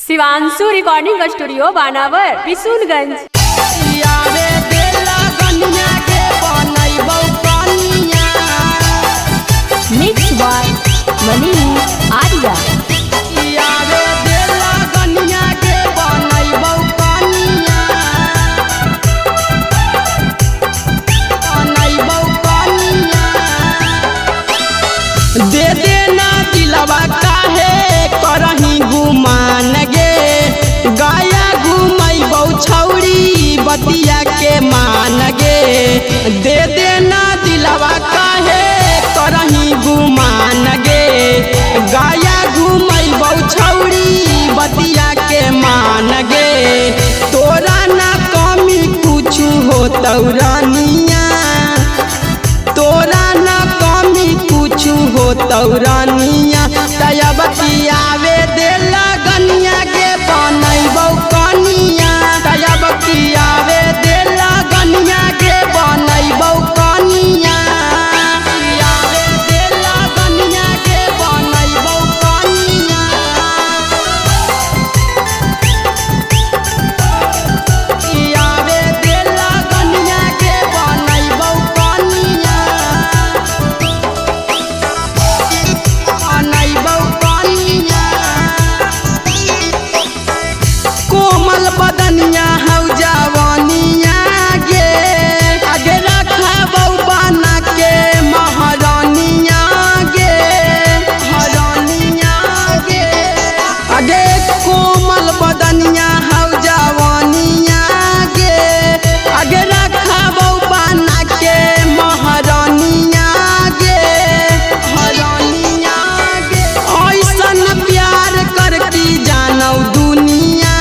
Shivanshu recording studio बानावर Bishunganj. Mix by Manish Arya. दे देना दिलवा काहे करही गुमान गे, गाया घुमैबौ छौरी बतिया के मान गे। दे देना दिलवा काहे करही गुमान गे, गाया घुमैबौ छौरी बतिया के मान गे। तोरा ना कमी कुछु होतौ रानिया, तोरा ना कमी कुछु होतौ रानिया। तब कियावे दे लगनिया के बनैबौ कनिया, तब कियावे दे लगनिया के बनैबौ कनिया। कियावे दे लगनिया के बनैबौ कनिया, कियावे दे लगनिया के बनैबौ कनिया। कोमल बदनिया हौ जवानिया गे, आगे रखबौ बना के महारानिया गे, हरानिया गे। आगे कोमल बदनिया हौ जवानिया गे, आगे रखबौ बना के महारानिया गे, हरानिया गे। ऐसन प्यार करती जानौ दुनिया,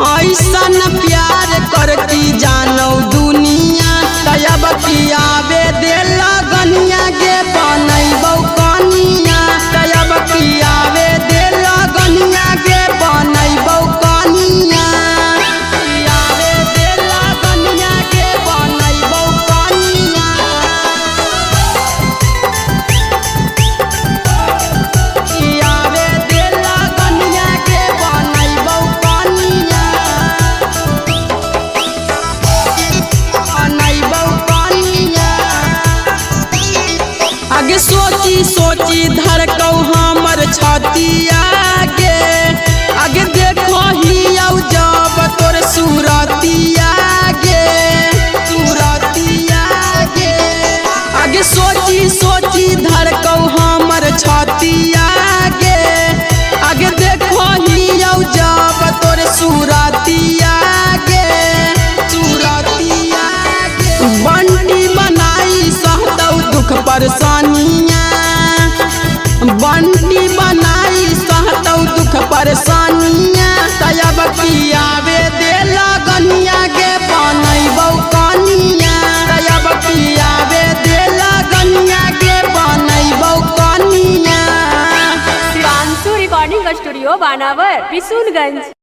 ऐसन प्यार करती जानौ दुनिया। तब कियावे दे लगनिया के बनैबौ कनिया, तब कियावे दे लगनिया के बनैबौ कनिया। कियावे दे लगनिया के बनैबौ कनिया, कियावे दे लगनिया के बनैबौ कनिया। आगे सोची सोची धड़कौ हमर छतिया गे, आगे देखो हियौ जब तोर सूरतिया गे, सूरतिया गे। आगे सोची सोची धड़कौ हमर छतिया गे, आगे देखो हियौ जब तोर सूरतिया गे, सूरतिया गे। बंटी बनाई सहतौ दुख परेशानिया, बंटी बनाई सहतौ दुख परेशानिया। तब कियावे दे लगनिया के बनैबौ कनिया, तब कियावे दे लगनिया के बनैबौ कनिया। शिवांशु रिकॉर्डिंग स्टूडियो बानावर बिशुनगंज।